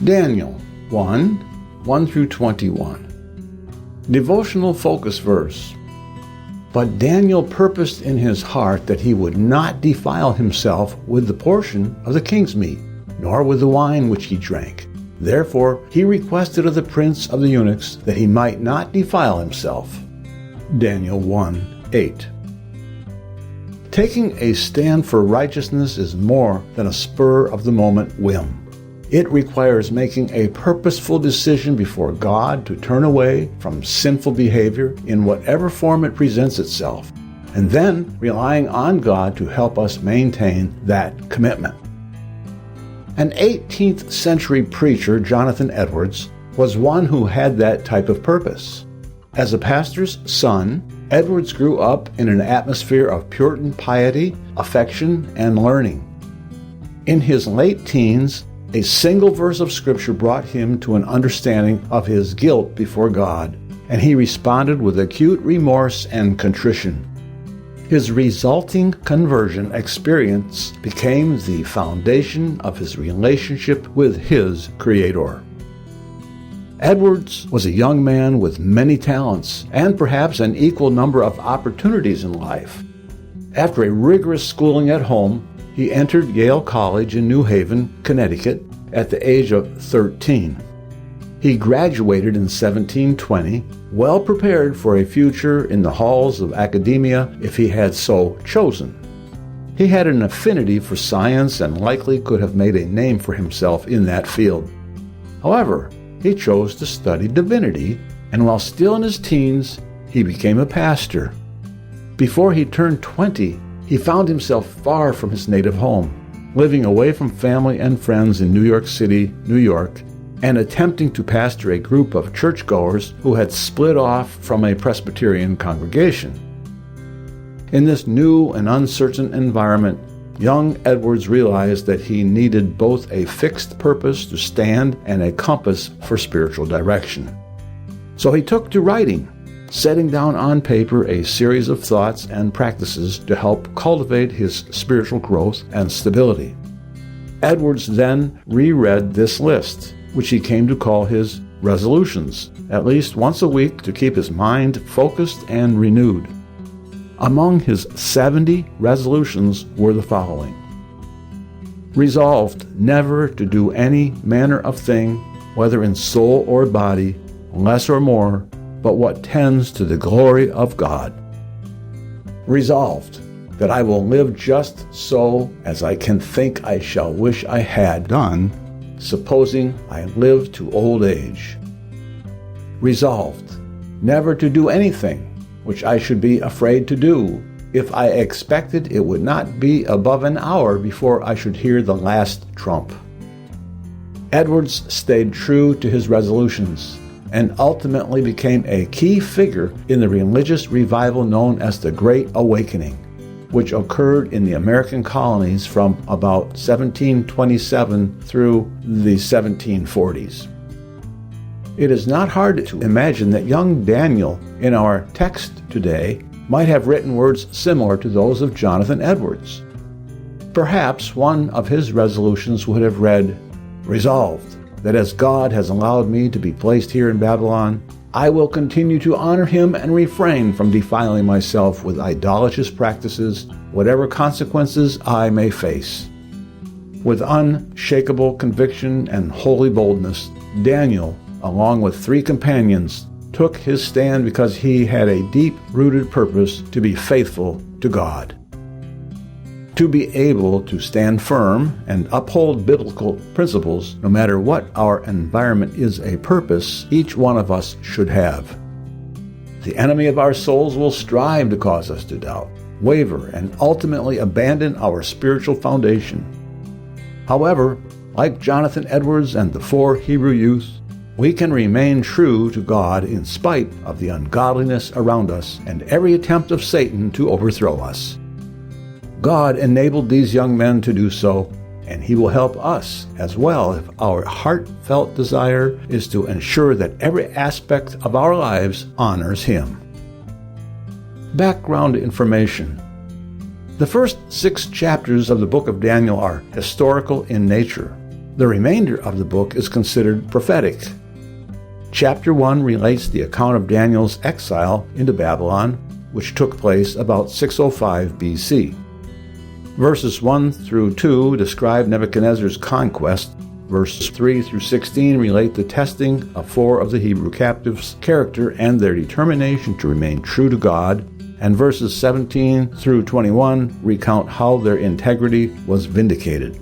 Daniel 1 through 21. Devotional focus verse. But Daniel purposed in his heart that he would not defile himself with the portion of the king's meat, nor with the wine which he drank. Therefore he requested of the prince of the eunuchs that he might not defile himself. Daniel 1:8. Taking a stand for righteousness is more than a spur-of-the-moment whim. It requires making a purposeful decision before God to turn away from sinful behavior in whatever form it presents itself, and then relying on God to help us maintain that commitment. An 18th-century preacher, Jonathan Edwards, was one who had that type of purpose. As a pastor's son, Edwards grew up in an atmosphere of Puritan piety, affection, and learning. In his late teens, a single verse of Scripture brought him to an understanding of his guilt before God, and he responded with acute remorse and contrition. His resulting conversion experience became the foundation of his relationship with his Creator. Edwards was a young man with many talents and perhaps an equal number of opportunities in life. After a rigorous schooling at home, he entered Yale College in New Haven, Connecticut, at the age of 13. He graduated in 1720, well prepared for a future in the halls of academia if he had so chosen. He had an affinity for science and likely could have made a name for himself in that field. However, he chose to study divinity, and while still in his teens, he became a pastor. Before he turned 20, he found himself far from his native home, living away from family and friends in New York City, New York, and attempting to pastor a group of churchgoers who had split off from a Presbyterian congregation. In this new and uncertain environment, young Edwards realized that he needed both a fixed purpose to stand and a compass for spiritual direction. So he took to writing, setting down on paper a series of thoughts and practices to help cultivate his spiritual growth and stability. Edwards then reread this list, which he came to call his resolutions, at least once a week to keep his mind focused and renewed. Among his 70 resolutions were the following: resolved never to do any manner of thing, whether in soul or body, less or more, but what tends to the glory of God. Resolved that I will live just so as I can think I shall wish I had done, supposing I live to old age. Resolved never to do anything which I should be afraid to do. If I expected, it would not be above an hour before I should hear the last trump. Edwards stayed true to his resolutions and ultimately became a key figure in the religious revival known as the Great Awakening, which occurred in the American colonies from about 1727 through the 1740s. It is not hard to imagine that young Daniel in our text today might have written words similar to those of Jonathan Edwards. Perhaps one of his resolutions would have read, resolved that as God has allowed me to be placed here in Babylon, I will continue to honor him and refrain from defiling myself with idolatrous practices, whatever consequences I may face. With unshakable conviction and holy boldness, Daniel, along with 3 companions, took his stand because he had a deep-rooted purpose to be faithful to God. To be able to stand firm and uphold biblical principles, no matter what our environment, is a purpose each one of us should have. The enemy of our souls will strive to cause us to doubt, waver, and ultimately abandon our spiritual foundation. However, like Jonathan Edwards and the 4 Hebrew youth, we can remain true to God in spite of the ungodliness around us and every attempt of Satan to overthrow us. God enabled these young men to do so, and He will help us as well if our heartfelt desire is to ensure that every aspect of our lives honors Him. Background information. The first 6 chapters of the book of Daniel are historical in nature. The remainder of the book is considered prophetic. Chapter 1 relates the account of Daniel's exile into Babylon, which took place about 605 BC. Verses 1 through 2 describe Nebuchadnezzar's conquest. Verses 3 through 16 relate the testing of 4 of the Hebrew captives' character and their determination to remain true to God, and verses 17 through 21 recount how their integrity was vindicated.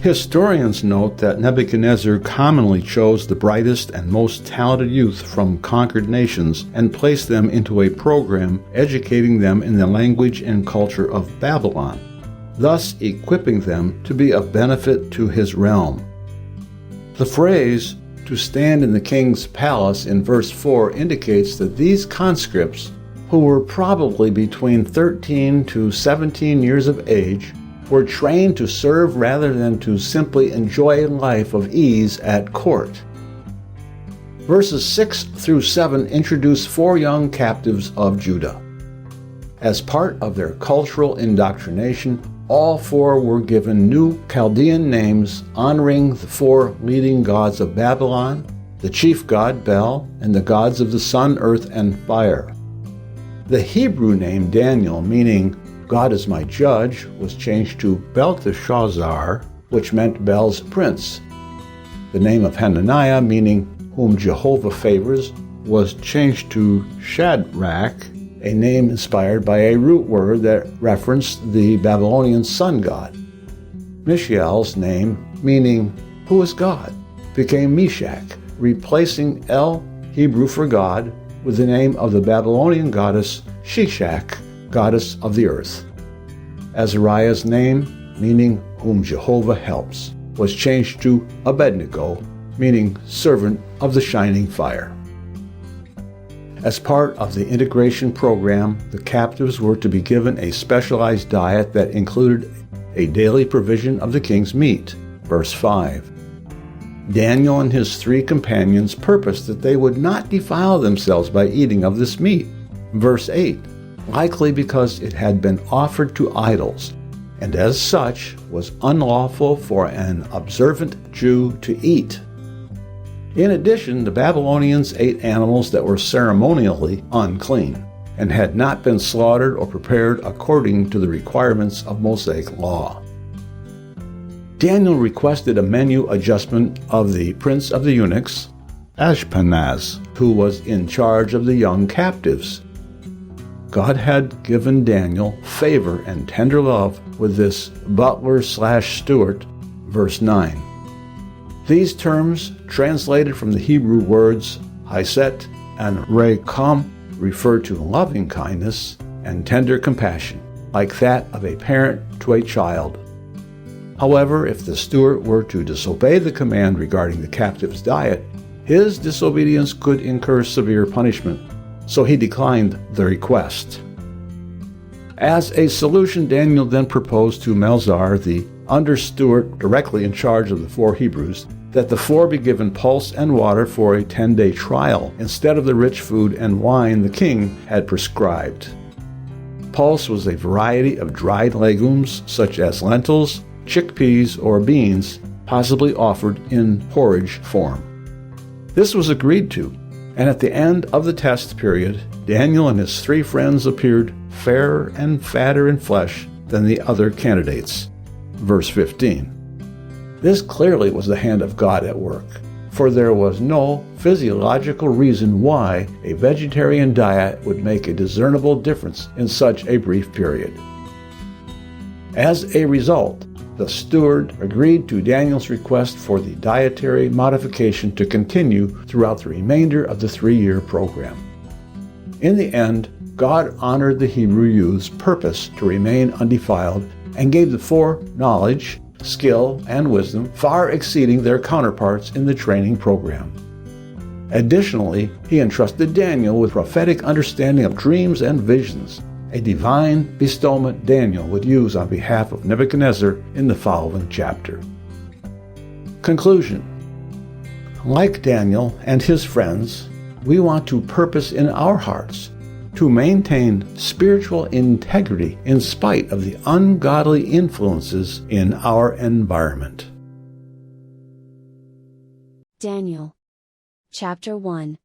Historians note that Nebuchadnezzar commonly chose the brightest and most talented youth from conquered nations and placed them into a program educating them in the language and culture of Babylon, thus equipping them to be of benefit to his realm. The phrase, "to stand in the king's palace" in verse 4 indicates that these conscripts, who were probably between 13 to 17 years of age, were trained to serve rather than to simply enjoy a life of ease at court. Verses 6 through 7 introduce 4 young captives of Judah. As part of their cultural indoctrination, all 4 were given new Chaldean names honoring the 4 leading gods of Babylon, the chief god Bel, and the gods of the sun, earth, and fire. The Hebrew name Daniel, meaning God is my judge, was changed to Belteshazzar, which meant Bel's prince. The name of Hananiah, meaning whom Jehovah favors, was changed to Shadrach, a name inspired by a root word that referenced the Babylonian sun god. Mishael's name, meaning who is God, became Meshach, replacing El, Hebrew for God, with the name of the Babylonian goddess Shishak, goddess of the earth. Azariah's name, meaning whom Jehovah helps, was changed to Abednego, meaning servant of the shining fire. As part of the integration program, the captives were to be given a specialized diet that included a daily provision of the king's meat. Verse 5. Daniel and his 3 companions purposed that they would not defile themselves by eating of this meat. Verse 8. Likely because it had been offered to idols, and as such was unlawful for an observant Jew to eat. In addition, the Babylonians ate animals that were ceremonially unclean, and had not been slaughtered or prepared according to the requirements of Mosaic law. Daniel requested a menu adjustment of the prince of the eunuchs, Ashpenaz, who was in charge of the young captives. God had given Daniel favor and tender love with this butler/steward, verse 9. These terms, translated from the Hebrew words Hiset and Rekom, refer to loving kindness and tender compassion, like that of a parent to a child. However, if the steward were to disobey the command regarding the captive's diet, his disobedience could incur severe punishment, so he declined the request. As a solution, Daniel then proposed to Melzar, the under-steward directly in charge of the 4 Hebrews, that the 4 be given pulse and water for a 10-day trial, instead of the rich food and wine the king had prescribed. Pulse was a variety of dried legumes such as lentils, chickpeas, or beans, possibly offered in porridge form. This was agreed to, and at the end of the test period, Daniel and his 3 friends appeared fairer and fatter in flesh than the other candidates. Verse 15. This clearly was the hand of God at work, for there was no physiological reason why a vegetarian diet would make a discernible difference in such a brief period. As a result, the steward agreed to Daniel's request for the dietary modification to continue throughout the remainder of the 3-year program. In the end, God honored the Hebrew youth's purpose to remain undefiled and gave the 4 knowledge, skill, and wisdom far exceeding their counterparts in the training program. Additionally, he entrusted Daniel with prophetic understanding of dreams and visions, a divine bestowment Daniel would use on behalf of Nebuchadnezzar in the following chapter. Conclusion. Like Daniel and his friends, we want to purpose in our hearts to maintain spiritual integrity in spite of the ungodly influences in our environment. Daniel. Chapter 1.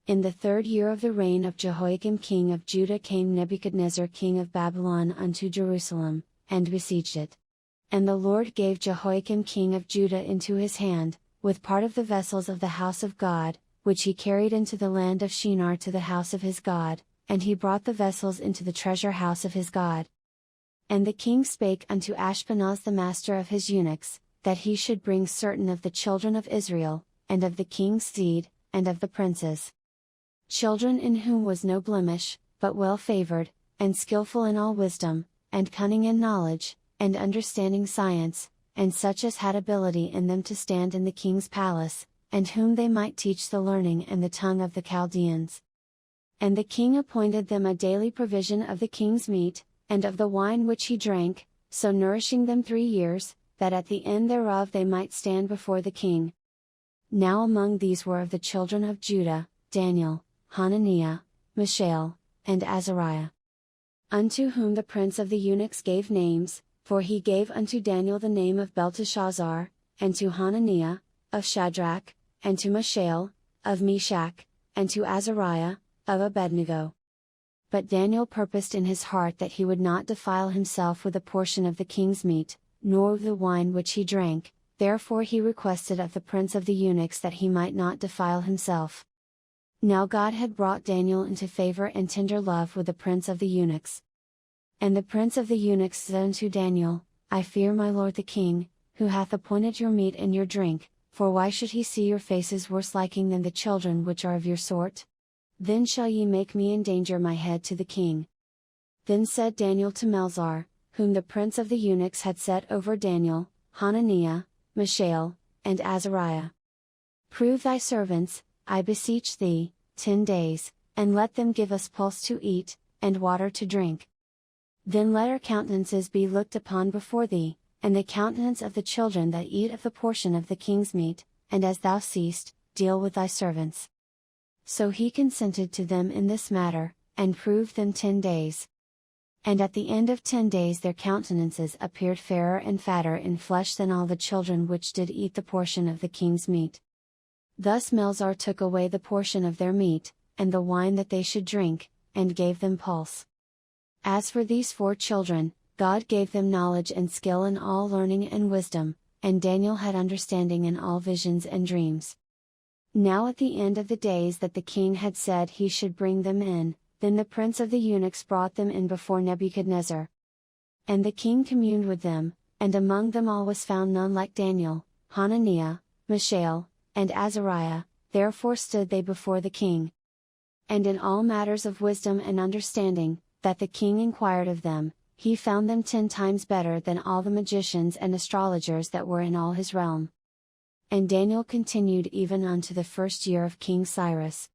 In the 3rd year of the reign of Jehoiakim king of Judah came Nebuchadnezzar king of Babylon unto Jerusalem, and besieged it. And the Lord gave Jehoiakim king of Judah into his hand, with part of the vessels of the house of God, which he carried into the land of Shinar to the house of his God, and he brought the vessels into the treasure house of his God. And the king spake unto Ashpenaz the master of his eunuchs, that he should bring certain of the children of Israel, and of the king's seed, and of the princes. Children in whom was no blemish, but well favored, and skillful in all wisdom, and cunning in knowledge, and understanding science, and such as had ability in them to stand in the king's palace, and whom they might teach the learning and the tongue of the Chaldeans. And the king appointed them a daily provision of the king's meat, and of the wine which he drank, so nourishing them 3 years, that at the end thereof they might stand before the king. Now among these were of the children of Judah, Daniel, Hananiah, Mishael, and Azariah. Unto whom the prince of the eunuchs gave names, for he gave unto Daniel the name of Belteshazzar, and to Hananiah, of Shadrach, and to Mishael, of Meshach, and to Azariah, of Abednego. But Daniel purposed in his heart that he would not defile himself with a portion of the king's meat, nor with the wine which he drank, therefore he requested of the prince of the eunuchs that he might not defile himself. Now God had brought Daniel into favor and tender love with the prince of the eunuchs. And the prince of the eunuchs said unto Daniel, I fear my lord the king, who hath appointed your meat and your drink, for why should he see your faces worse liking than the children which are of your sort? Then shall ye make me endanger my head to the king. Then said Daniel to Melzar, whom the prince of the eunuchs had set over Daniel, Hananiah, Mishael, and Azariah. Prove thy servants, I beseech thee, 10 days, and let them give us pulse to eat, and water to drink. Then let our countenances be looked upon before thee, and the countenance of the children that eat of the portion of the king's meat, and as thou seest, deal with thy servants. So he consented to them in this matter, and proved them 10 days. And at the end of 10 days their countenances appeared fairer and fatter in flesh than all the children which did eat the portion of the king's meat. Thus Melzar took away the portion of their meat, and the wine that they should drink, and gave them pulse. As for these 4 children, God gave them knowledge and skill in all learning and wisdom, and Daniel had understanding in all visions and dreams. Now at the end of the days that the king had said he should bring them in, then the prince of the eunuchs brought them in before Nebuchadnezzar. And the king communed with them, and among them all was found none like Daniel, Hananiah, Mishael, and Azariah, therefore stood they before the king. And in all matters of wisdom and understanding, that the king inquired of them, he found them 10 times better than all the magicians and astrologers that were in all his realm. And Daniel continued even unto the 1st year of King Cyrus.